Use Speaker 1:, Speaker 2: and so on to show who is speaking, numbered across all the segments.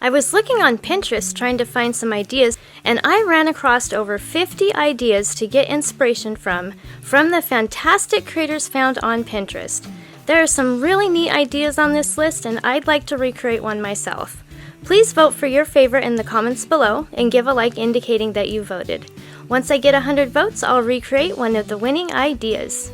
Speaker 1: I was looking on Pinterest trying to find some ideas, and I ran across over 50 ideas to get inspiration from the fantastic creators found on Pinterest. There are some really neat ideas on this list, and I'd like to recreate one myself. Please vote for your favorite in the comments below and give a like indicating that you voted. Once I get 100 votes, I'll recreate one of the winning ideas.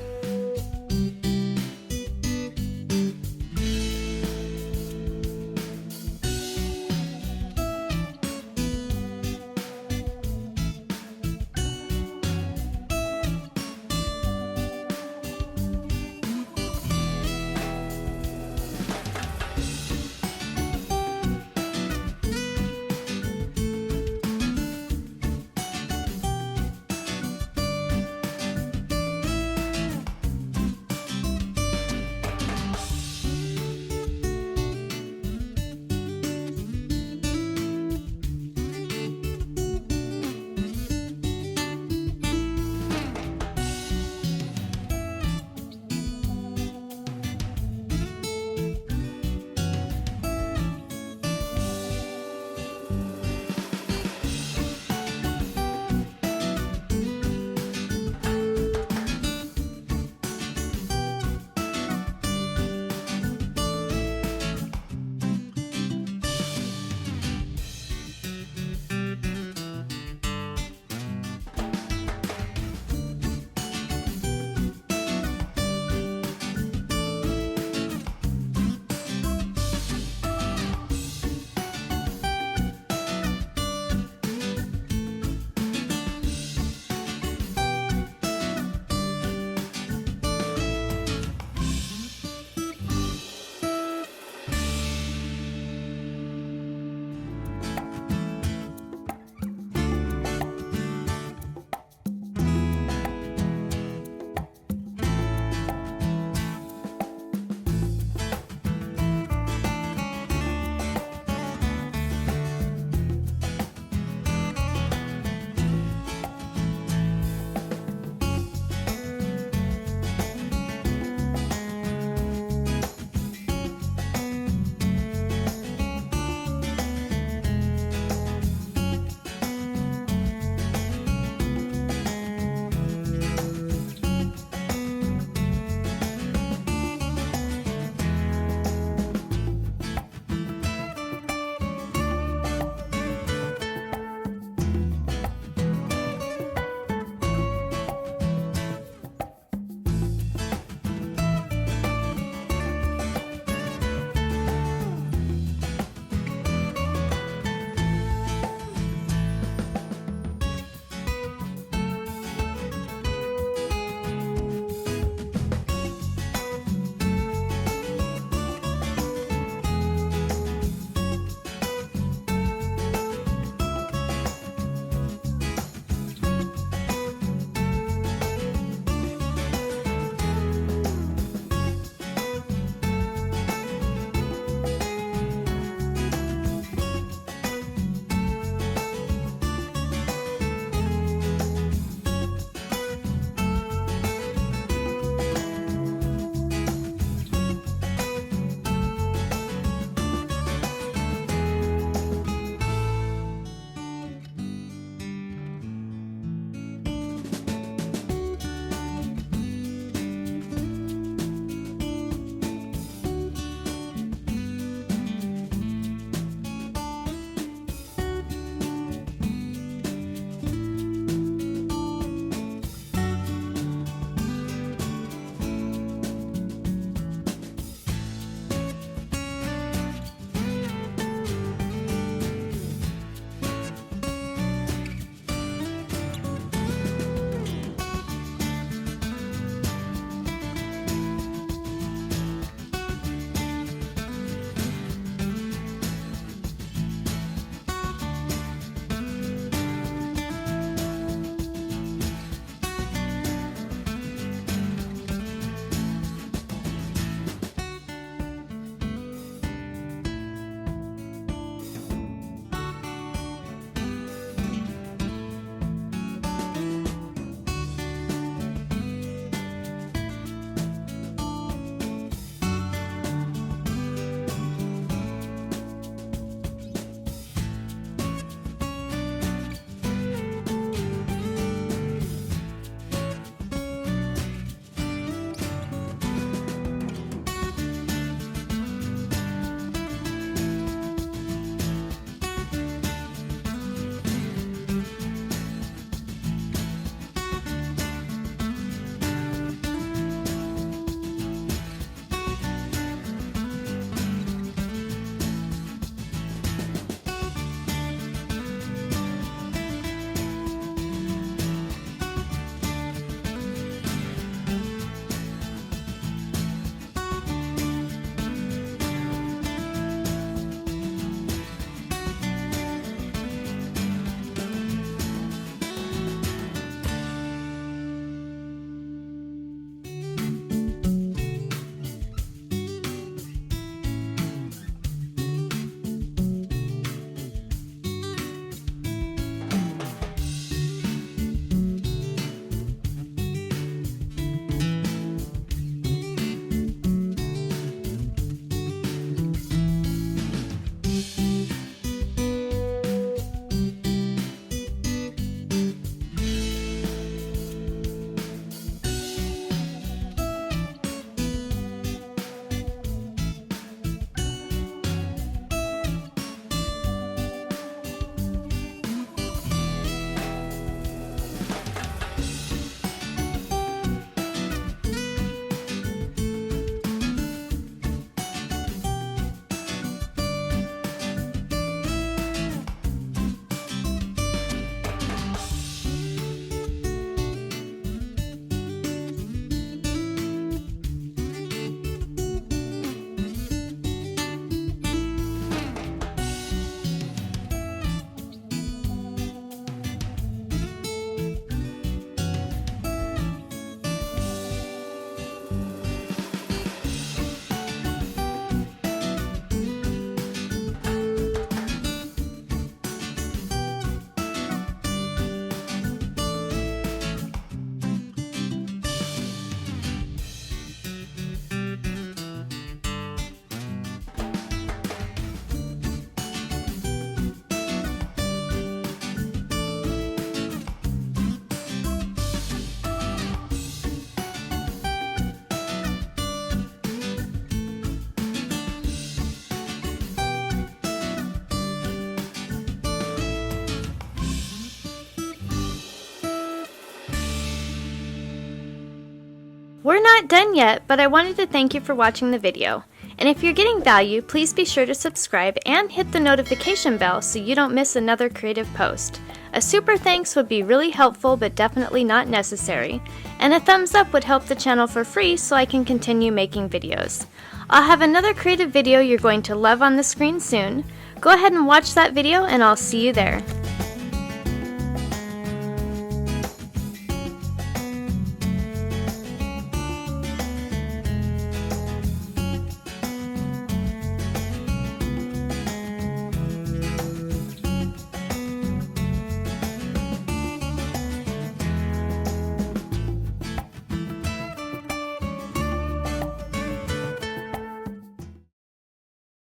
Speaker 1: We're not done yet, but I wanted to thank you for watching the video. And if you're getting value, please be sure to subscribe and hit the notification bell so you don't miss another creative post. A super thanks would be really helpful but definitely not necessary. And a thumbs up would help the channel for free so I can continue making videos. I'll have another creative video you're going to love on the screen soon. Go ahead and watch that video and I'll see you there.